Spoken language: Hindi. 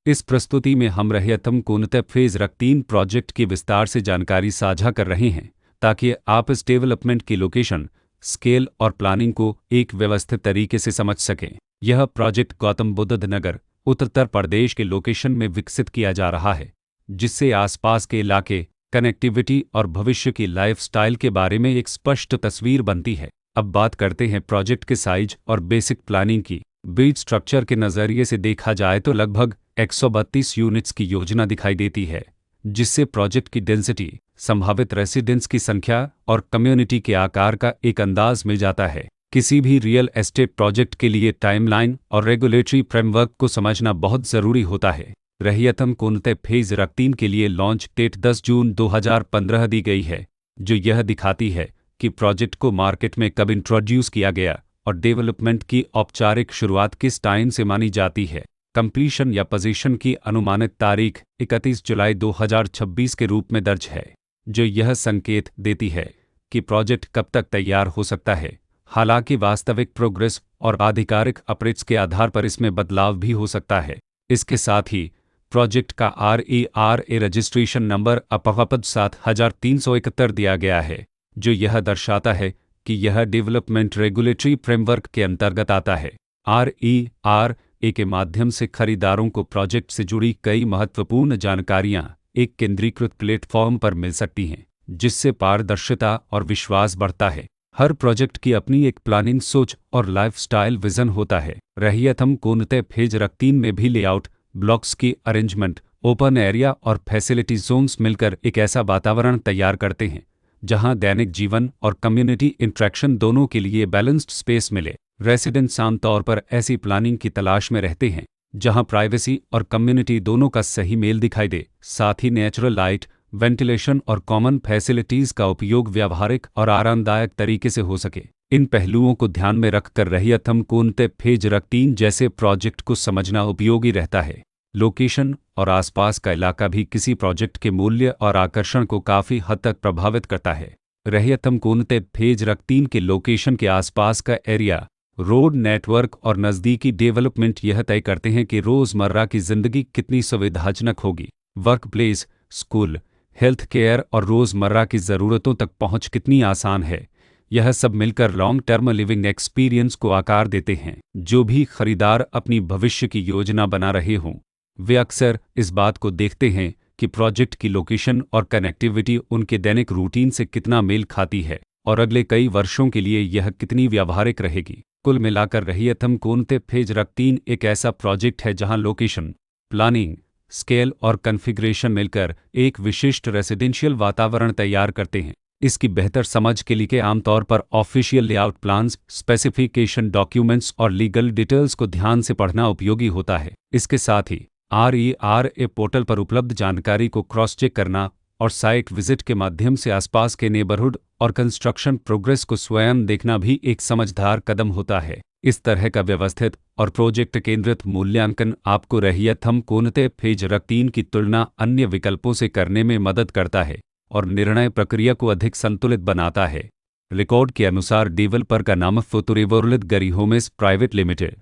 इस प्रस्तुति में हम रहियतम कोनते फेज रक 3 प्रोजेक्ट की विस्तार से जानकारी साझा कर रहे हैं ताकि आप इस डेवलपमेंट की लोकेशन, स्केल और प्लानिंग को एक व्यवस्थित तरीके से समझ सकें। यह प्रोजेक्ट गौतम बुद्ध नगर, उत्तर प्रदेश के लोकेशन में विकसित किया जा रहा है, जिससे आसपास के इलाके, कनेक्टिविटी और भविष्य की लाइफस्टाइल के बारे में एक स्पष्ट तस्वीर बनती है। अब बात करते हैं प्रोजेक्ट के साइज और बेसिक प्लानिंग की। बीट स्ट्रक्चर के नज़रिए से देखा जाए तो लगभग 132 यूनिट्स की योजना दिखाई देती है, जिससे प्रोजेक्ट की डेंसिटी, संभावित रेसिडेंट्स की संख्या और कम्युनिटी के आकार का एक अंदाज मिल जाता है। किसी भी रियल एस्टेट प्रोजेक्ट के लिए टाइमलाइन और रेगुलेटरी फ्रेमवर्क को समझना बहुत ज़रूरी होता है। रहियतम कोनते फेज रक 3 के लिए लॉन्च डेट 10 जून 2015 दी गई है, जो यह दिखाती है कि प्रोजेक्ट को मार्केट में कब इंट्रोड्यूस किया गया और डेवलपमेंट की औपचारिक शुरुआत किस टाइम से मानी जाती है। कंप्लीशन या पोजीशन की अनुमानित तारीख 31 जुलाई 2026 के रूप में दर्ज है, जो यह संकेत देती है कि प्रोजेक्ट कब तक तैयार हो सकता है। हालांकि वास्तविक प्रोग्रेस और आधिकारिक अपडेट्स के आधार पर इसमें बदलाव भी हो सकता है। इसके साथ ही प्रोजेक्ट का RERA रजिस्ट्रेशन नंबर अपवाद 7371 दिया गया है, जो यह दर्शाता है कि यह डेवलपमेंट रेगुलेटरी फ्रेमवर्क के अंतर्गत आता है। RERA के माध्यम से खरीदारों को प्रोजेक्ट से जुड़ी कई महत्वपूर्ण जानकारियां एक केंद्रीकृत प्लेटफॉर्म पर मिल सकती हैं, जिससे पारदर्शिता और विश्वास बढ़ता है। हर प्रोजेक्ट की अपनी एक प्लानिंग सोच और लाइफस्टाइल विजन होता है। रहियतम कोनते फेज रक 3 में भी लेआउट, ब्लॉक्स की अरेंजमेंट, ओपन एरिया और फैसिलिटी जोन्स मिलकर एक ऐसा वातावरण तैयार करते हैं जहां दैनिक जीवन और कम्युनिटी इंटरेक्शन दोनों के लिए बैलेंस्ड स्पेस मिले। रेसिडेंट्स आमतौर पर ऐसी प्लानिंग की तलाश में रहते हैं जहां प्राइवेसी और कम्युनिटी दोनों का सही मेल दिखाई दे। साथ ही नेचुरल लाइट, वेंटिलेशन और कॉमन फैसिलिटीज का उपयोग व्यावहारिक और आरामदायक तरीके से हो सके। इन पहलुओं को ध्यान में रखकर रहियतम कोनते फेज रक 3 जैसे प्रोजेक्ट को समझना उपयोगी रहता है। लोकेशन और आसपास का इलाका भी किसी प्रोजेक्ट के मूल्य और आकर्षण को काफ़ी हद तक प्रभावित करता है। रहियतम कोनते फेज रक 3 के लोकेशन के आसपास का एरिया, रोड नेटवर्क और नज़दीकी डेवलपमेंट यह तय करते हैं कि रोज़मर्रा की ज़िंदगी कितनी सुविधाजनक होगी। Work place, school, health care और रोज़मर्रा की ज़रूरतों तक पहुंच कितनी आसान है। यह सब मिलकर लॉन्ग टर्म लिविंग एक्सपीरियंस को आकार देते हैं। जो भी खरीदार अपनी भविष्य की योजना बना रहे हों, वे अक्सर इस बात को देखते हैं कि प्रोजेक्ट की लोकेशन और कनेक्टिविटी उनके दैनिक रूटीन से कितना मेल खाती है और अगले कई वर्षों के लिए यह कितनी व्यावहारिक रहेगी। कुल मिलाकर रहियतम कोनते फेज रक 3 एक ऐसा प्रोजेक्ट है जहां लोकेशन, प्लानिंग, स्केल और कॉन्फ़िगरेशन मिलकर एक विशिष्ट रेसिडेंशियल वातावरण तैयार करते हैं। इसकी बेहतर समझ के लिए आमतौर पर official layout plans, specification documents और लीगल डिटेल्स को ध्यान से पढ़ना उपयोगी होता है। इसके साथ ही RERA पोर्टल पर उपलब्ध जानकारी को क्रॉस चेक करना और साइट विजिट के माध्यम से आसपास के नेबरहुड और कंस्ट्रक्शन प्रोग्रेस को स्वयं देखना भी एक समझदार कदम होता है। इस तरह का व्यवस्थित और प्रोजेक्ट केंद्रित मूल्यांकन आपको रहियतम कोनते फेज रक 3 की तुलना अन्य विकल्पों से करने में मदद करता है और निर्णय प्रक्रिया को अधिक संतुलित बनाता है। रिकॉर्ड के अनुसार डेवलपर का नाम फुतुरेवोरलिद गरी होमेस प्राइवेट लिमिटेड